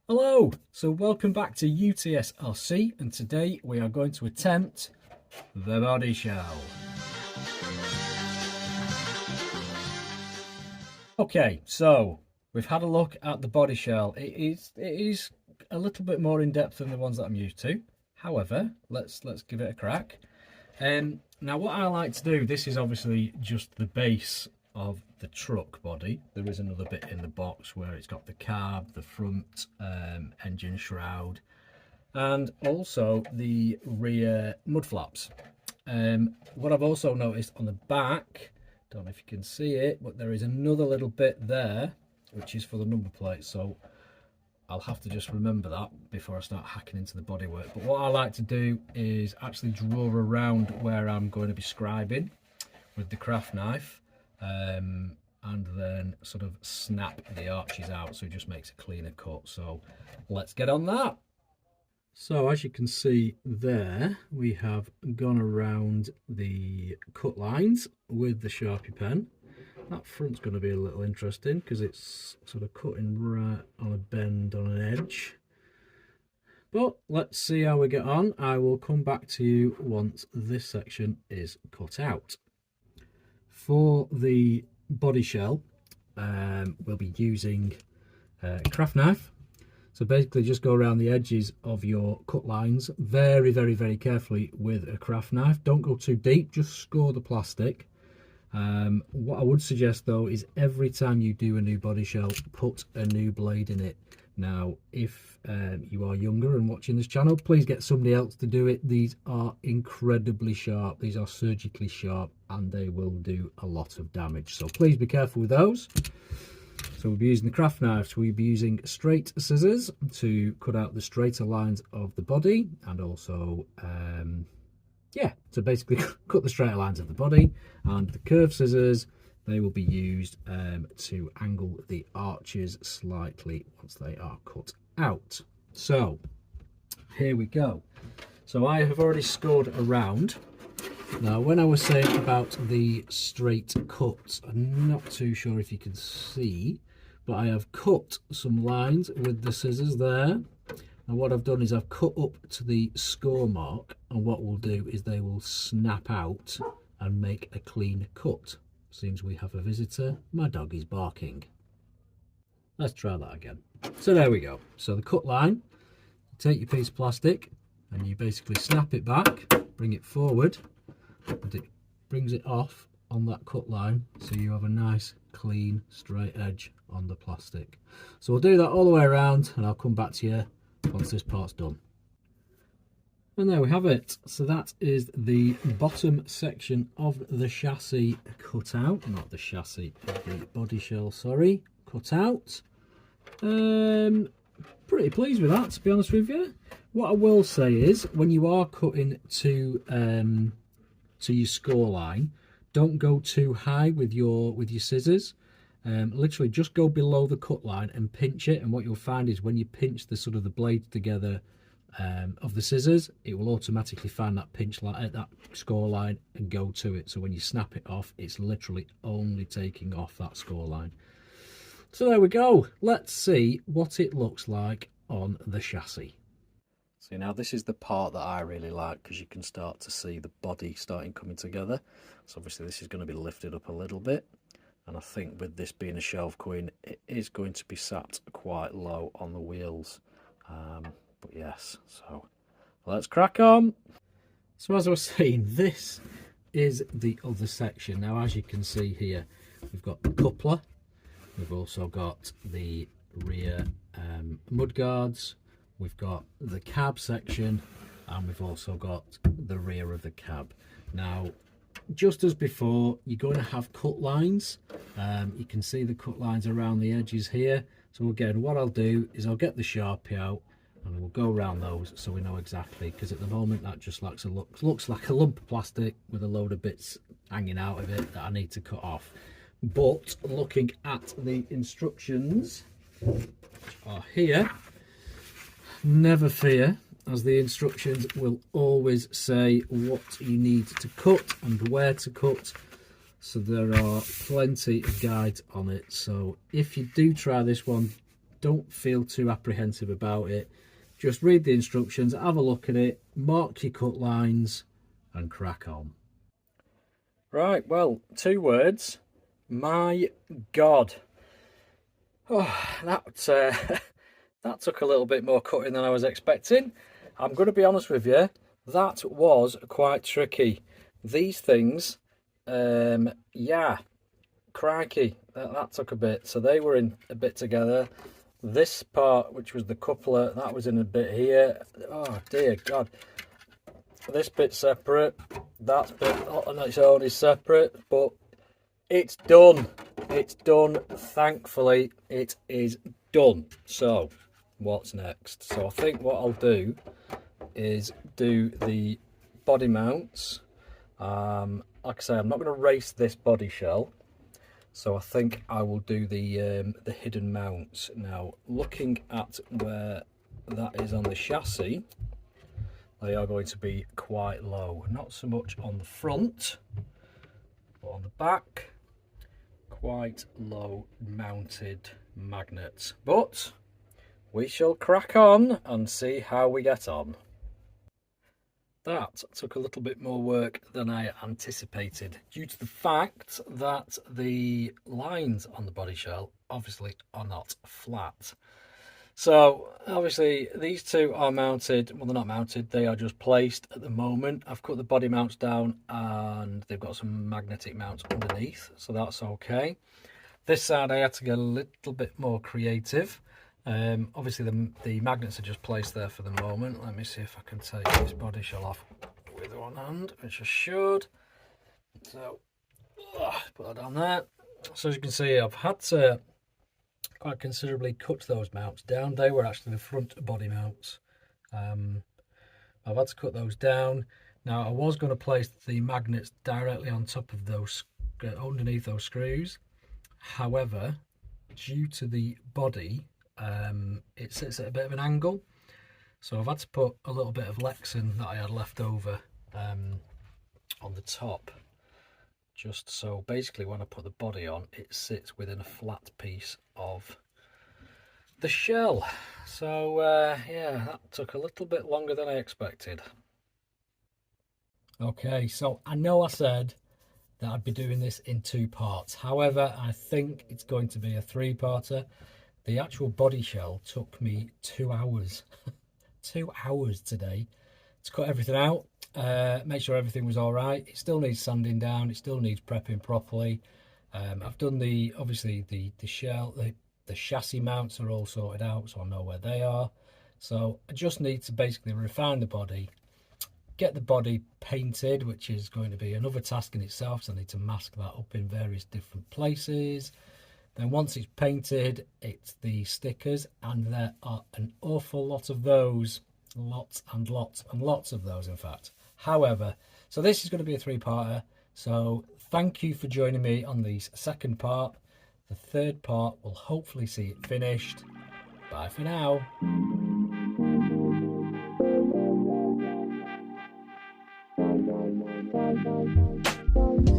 Hello, so welcome back to UTSRC, and today we are going to attempt the Bodyshell. Okay, so we've had a look at the Bodyshell. It is a little bit more in depth than the ones that I'm used to. However, let's give it a crack. Now what I like to do, this is obviously just the base of the truck body. There is another bit in the box where it's got the cab, the front engine shroud, and also the rear mud flaps. What I've also noticed on the back, don't know if you can see it, but there is another little bit there which is for the number plate, so I'll have to just remember that before I start hacking into the bodywork. But what I like to do is actually draw around where I'm going to be scribing with the craft knife, and then sort of snap the arches out, so it just makes a cleaner cut. So let's get on that. So as you can see there, we have gone around the cut lines with the Sharpie pen. That front's going to be a little interesting because it's sort of cutting right on a bend on an edge. But let's see how we get on. I will come back to you once this section is cut out. For the body shell, we'll be using a craft knife. So basically just go around the edges of your cut lines very, very, very carefully with a craft knife. Don't go too deep, just score the plastic. What I would suggest though is every time you do a new body shell, put a new blade in it. Now if you are younger and watching this channel, please get somebody else to do it. These are incredibly sharp, these are surgically sharp, and they will do a lot of damage, so please be careful with those. So we'll be using the craft knives. We'll be using straight scissors to cut out the straighter lines of the body, and also to basically cut the straighter lines of the body. And the curved scissors, they will be used to angle the arches slightly once they are cut out. So here we go. So I have already scored around. Now when I was saying about the straight cuts, I'm not too sure if you can see, but I have cut some lines with the scissors there. And what I've done is I've cut up to the score mark, and what we'll do is they will snap out and make a clean cut. Seems we have a visitor. My dog is barking. Let's try that again. So there we go. So the cut line, take your piece of plastic and you basically snap it back, bring it forward, and it brings it off on that cut line, so you have a nice clean straight edge on the plastic. So we'll do that all the way around, and I'll come back to you once this part's done. And there we have it. So that is the bottom section of the chassis cut out. Not the chassis, of the body shell, sorry, cut out. Pretty pleased with that, to be honest with you. What I will say is, when you are cutting to your score line, don't go too high with your scissors. Literally just go below the cut line and pinch it, and what you'll find is when you pinch the sort of the blades together of the scissors, it will automatically find that pinch line at that score line and go to it. So when you snap it off, it's literally only taking off that score line. So there we go. Let's see what it looks like on the chassis. So now this is the part that I really like, because you can start to see the body starting coming together. So obviously this is going to be lifted up a little bit, and I think with this being a shelf queen, it is going to be sat quite low on the wheels. But yes, so let's crack on. So as I was saying, this is the other section. Now as you can see here, we've got the coupler, we've also got the rear mud guards, we've got the cab section, and we've also got the rear of the cab. Now just as before, you're going to have cut lines. You can see the cut lines around the edges here. So again, what I'll do is I'll get the Sharpie out and we'll go around those so we know exactly, because at the moment that just looks like a lump of plastic with a load of bits hanging out of it that I need to cut off. But looking at the instructions, which are here, never fear, as the instructions will always say what you need to cut and where to cut. So there are plenty of guides on it. So if you do try this one, don't feel too apprehensive about it. Just read the instructions, have a look at it, mark your cut lines and crack on. Right, well, 2 words. My God. Oh, that took a little bit more cutting than I was expecting. I'm going to be honest with you, that was quite tricky. These things, yeah, crikey, that took a bit. So they were in a bit together. This part, which was the coupler, that was in a bit here. Oh dear God. This bit separate, that bit on its own is separate, but it's done. It's done. Thankfully, it is done. So, what's next? So I think what I'll do is do the body mounts. Like I say, I'm not going to race this body shell. So I think I will do the hidden mounts. Now, looking at where that is on the chassis, they are going to be quite low. Not so much on the front, but on the back, quite low mounted magnets. But we shall crack on and see how we get on. That took a little bit more work than I anticipated, due to the fact that the lines on the body shell obviously are not flat. So obviously these two are mounted, well, they're not mounted, they are just placed at the moment. I've cut the body mounts down and they've got some magnetic mounts underneath, so that's okay. This side I had to get a little bit more creative. Obviously the magnets are just placed there for the moment. Let me see if I can take this body shell off with one hand, which I should. So put that down there. So as you can see, I've had to quite considerably cut those mounts down. They were actually the front body mounts. I've had to cut those down. Now I was going to place the magnets directly on top of those, underneath those screws. However, due to the body, it sits at a bit of an angle, so I've had to put a little bit of Lexan that I had left over on the top, just so basically when I put the body on, it sits within a flat piece of the shell. So yeah, that took a little bit longer than I expected. Okay, so I know I said that I'd be doing this in 2 parts. However, I think it's going to be a 3-parter. The actual body shell took me 2 hours. 2 hours today to cut everything out, make sure everything was all right. It still needs sanding down, it still needs prepping properly. I've done obviously the shell, the chassis mounts are all sorted out, so I know where they are. So I just need to basically refine the body, get the body painted, which is going to be another task in itself, so I need to mask that up in various different places. Then once it's painted, it's the stickers, and there are an awful lot of those. Lots and lots and lots of those, in fact. However, so this is going to be a 3-parter. So thank you for joining me on the 2nd part. The 3rd part will hopefully see it finished. Bye for now.